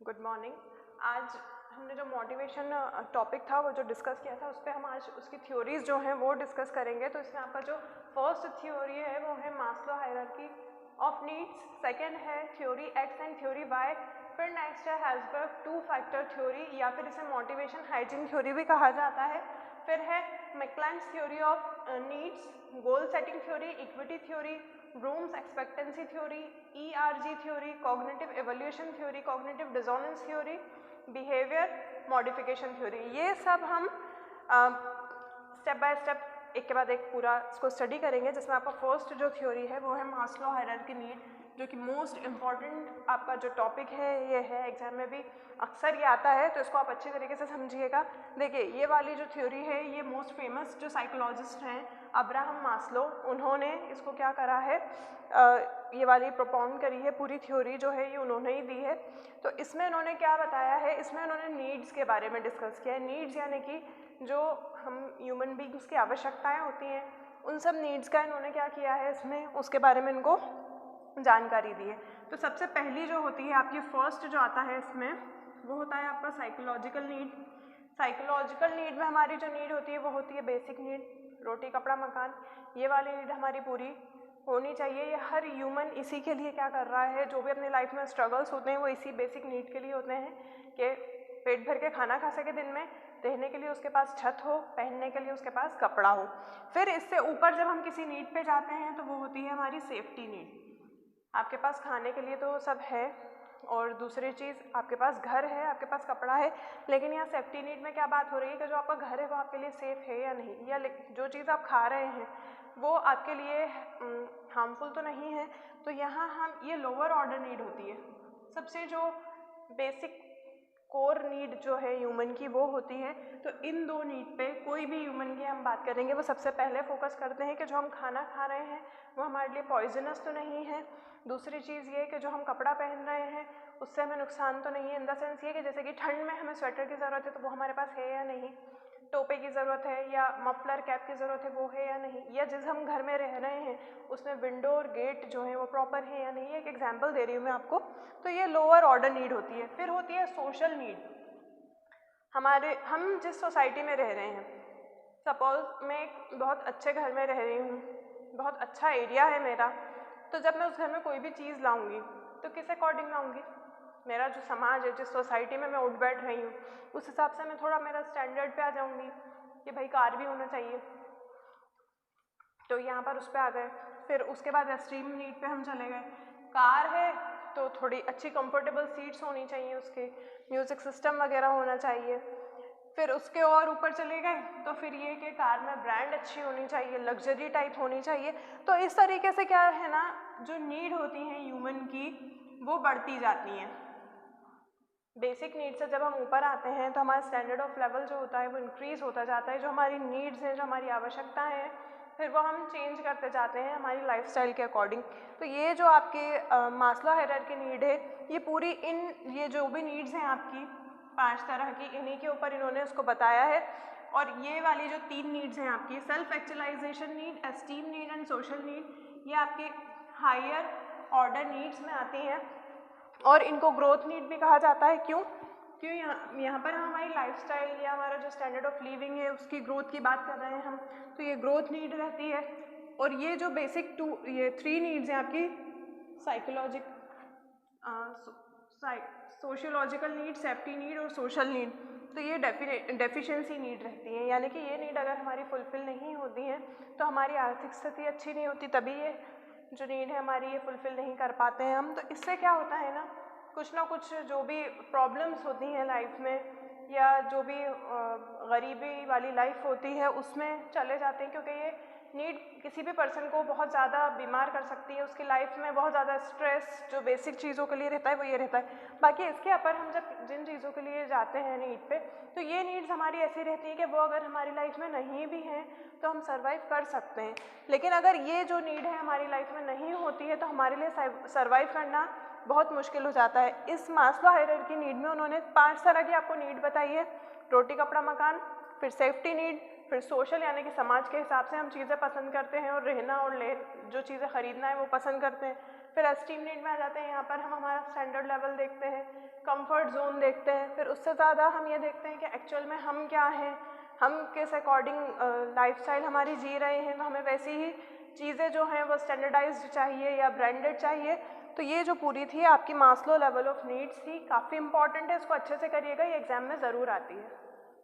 Good morning. आज हमने जो मोटिवेशन टॉपिक था वो जो डिस्कस किया था उस पर हम आज उसकी थ्योरीज जो हैं वो डिस्कस करेंगे। तो इसमें आपका जो फर्स्ट थ्योरी है वो है Maslow hierarchy of needs, second है theory X and theory Y, फिर नेक्स्ट है हेल्सबर्ग टू फैक्टर थ्योरी या फिर इसे मोटिवेशन हाइजीन थ्योरी भी कहा जाता है। फिर है McClelland's theory of needs, goal setting theory, equity theory, Vroom's expectancy theory, ERG theory, cognitive evaluation theory, cognitive dissonance theory, behaviour modification theory. ये सब हम स्टेप बाय स्टेप एक के बाद एक पूरा इसको स्टडी करेंगे, जिसमें आपका फर्स्ट जो थ्योरी है वो है मास्लो हायरार्की नीड, जो कि मोस्ट इम्पॉर्टेंट आपका जो टॉपिक है ये है। एग्जाम में भी अक्सर ये आता है, तो इसको आप अच्छी तरीके से समझिएगा। देखिए, ये वाली जो थ्योरी है ये मोस्ट फेमस जो साइकोलॉजिस्ट हैं अब्राहम मास्लो, उन्होंने इसको क्या करा है, ये वाली प्रोपाउंड करी है। पूरी थ्योरी जो है ये उन्होंने ही दी है। तो इसमें उन्होंने क्या बताया है, इसमें उन्होंने नीड्स के बारे में डिस्कस किया है। नीड्स यानी कि जो हम ह्यूमन बींग्स की आवश्यकताएं होती हैं, उन सब नीड्स का इन्होंने क्या किया है इसमें, उसके बारे में इनको जानकारी दी है। तो सबसे पहली जो होती है आपकी फर्स्ट जो आता है इसमें वो होता है आपका साइकोलॉजिकल नीड। साइकोलॉजिकल नीड में हमारी जो नीड होती है वो होती है बेसिक नीड, रोटी कपड़ा मकान। ये वाली नीड हमारी पूरी होनी चाहिए। ये हर ह्यूमन इसी के लिए क्या कर रहा है, जो भी अपनी लाइफ में स्ट्रगल्स होते हैं वो इसी बेसिक नीड के लिए होते हैं कि पेट भर के खाना खा सके दिन में, रहने के लिए उसके पास छत हो, पहनने के लिए उसके पास कपड़ा हो। फिर इससे ऊपर जब हम किसी नीड पे जाते हैं तो वो होती है हमारी सेफ्टी नीड। आपके पास खाने के लिए तो सब है, और दूसरी चीज़ आपके पास घर है, आपके पास कपड़ा है, लेकिन यहाँ सेफ्टी नीड में क्या बात हो रही है कि जो आपका घर है वो आपके लिए सेफ़ है या नहीं, या जो चीज़ आप खा रहे हैं वो आपके लिए हार्मफुल तो नहीं है। तो यहाँ हम ये लोअर ऑर्डर नीड होती है। सबसे जो बेसिक कोर नीड जो है ह्यूमन की वो होती है। तो इन दो नीड पे कोई भी ह्यूमन की हम बात करेंगे वो सबसे पहले फोकस करते हैं कि जो हम खाना खा रहे हैं वो हमारे लिए पॉइजनस तो नहीं है। दूसरी चीज़ ये कि जो हम कपड़ा पहन रहे हैं उससे हमें नुकसान तो नहीं है, इन द सेंस ये कि जैसे कि ठंड में हमें स्वेटर की ज़रूरत है तो वो हमारे पास है या नहीं, टोपे की ज़रूरत है या मफलर कैप की ज़रूरत है वो है या नहीं, या जिस हम घर में रह रहे हैं उसमें विंडो और गेट जो है वो प्रॉपर है या नहीं। एक एग्जांपल दे रही हूँ मैं आपको। तो ये लोअर ऑर्डर नीड होती है। फिर होती है सोशल नीड। हम जिस सोसाइटी में रह रहे हैं, सपोज मैं एक बहुत अच्छे घर में रह रही हूँ, बहुत अच्छा एरिया है मेरा, तो जब मैं उस घर में कोई भी चीज़ लाऊंगी तो किस अकॉर्डिंग लाऊंगी, मेरा जो समाज है, जिस सोसाइटी में मैं उठ बैठ रही हूँ उस हिसाब से मैं थोड़ा मेरा स्टैंडर्ड पे आ जाऊँगी कि भाई कार भी होना चाहिए, तो यहाँ पर उस पर आ गए। फिर उसके बाद एक्सट्रीम नीड पे हम चले गए। कार है तो थोड़ी अच्छी कंफर्टेबल सीट्स होनी चाहिए, उसके म्यूज़िक सिस्टम वगैरह होना चाहिए। फिर उसके और ऊपर चले गए तो फिर ये कि कार में ब्रांड अच्छी होनी चाहिए, लग्जरी टाइप होनी चाहिए। तो इस तरीके से क्या है ना, जो नीड होती हैं ह्यूमन की वो बढ़ती जाती हैं। बेसिक नीड से जब हम ऊपर आते हैं तो हमारा स्टैंडर्ड ऑफ लेवल जो होता है वो इंक्रीज़ होता जाता है। जो हमारी नीड्स हैं, जो हमारी आवश्यकताएं हैं, फिर वो हम चेंज करते जाते हैं हमारी लाइफस्टाइल के अकॉर्डिंग। तो ये जो आपकी मास्लो हायरार्की नीड है, ये पूरी ये जो भी नीड्स हैं आपकी 5 तरह की, इन्हीं के ऊपर इन्होंने उसको बताया है। और ये वाली जो 3 नीड्स हैं आपकी, self actualization need, esteem need and social need, ये आपके हायर ऑर्डर नीड्स में आती हैं और इनको ग्रोथ नीड भी कहा जाता है। क्यों यहाँ पर हम हमारी लाइफस्टाइल या हमारा जो स्टैंडर्ड ऑफ लिविंग है उसकी ग्रोथ की बात कर रहे हैं हम, तो ये ग्रोथ नीड रहती है। और ये जो बेसिक ये 3 नीड्स हैं आपकी, सोशियोलॉजिकल नीड, सेफ्टी नीड और सोशल नीड, तो ये डेफिशिएंसी नीड रहती है। यानी कि ये नीड अगर हमारी फुलफ़िल नहीं होती हैं तो हमारी आर्थिक स्थिति अच्छी नहीं होती, तभी ये जो नीड है हमारी ये फुलफ़िल नहीं कर पाते हैं हम। तो इससे क्या होता है ना कुछ जो भी प्रॉब्लम्स होती हैं लाइफ में, या जो भी गरीबी वाली लाइफ होती है उसमें चले जाते हैं, क्योंकि ये नीड किसी भी पर्सन को बहुत ज़्यादा बीमार कर सकती है। उसकी लाइफ में बहुत ज़्यादा स्ट्रेस जो बेसिक चीज़ों के लिए रहता है वो ये रहता है। बाकी इसके अपर हम जब जिन चीज़ों के लिए जाते हैं नीड पे, तो ये नीड्स हमारी ऐसी रहती हैं कि वो अगर हमारी लाइफ में नहीं भी हैं तो हम सर्वाइव कर सकते हैं। लेकिन अगर ये जो नीड है हमारी लाइफ में नहीं होती है तो हमारे लिए सर्वाइव करना बहुत मुश्किल हो जाता है। इस मास्लो हायरार्की नीड में उन्होंने 5 तरह की आपको नीड बताई है, रोटी कपड़ा मकान, फिर सेफ्टी नीड, फिर सोशल यानी कि समाज के हिसाब से हम चीज़ें पसंद करते हैं और रहना और जो चीज़ें ख़रीदना है वो पसंद करते हैं, फिर एस्टीम नीड में आ जाते हैं, यहाँ पर हम हमारा स्टैंडर्ड लेवल देखते हैं, कंफर्ट जोन देखते हैं, फिर उससे ज़्यादा हम ये देखते हैं कि एक्चुअल में हम क्या हैं, हम किस अकॉर्डिंग लाइफस्टाइल हमारी जी रहे हैं, तो हमें वैसी ही चीज़ें जो हैं वो स्टैंडर्डाइज्ड चाहिए या ब्रांडेड चाहिए। तो ये जो पूरी थी आपकी मास्लो लेवल ऑफ नीड्स थी, काफ़ी इंपॉर्टेंट है, इसको अच्छे से करिएगा, ये एग्ज़ाम में ज़रूर आती है।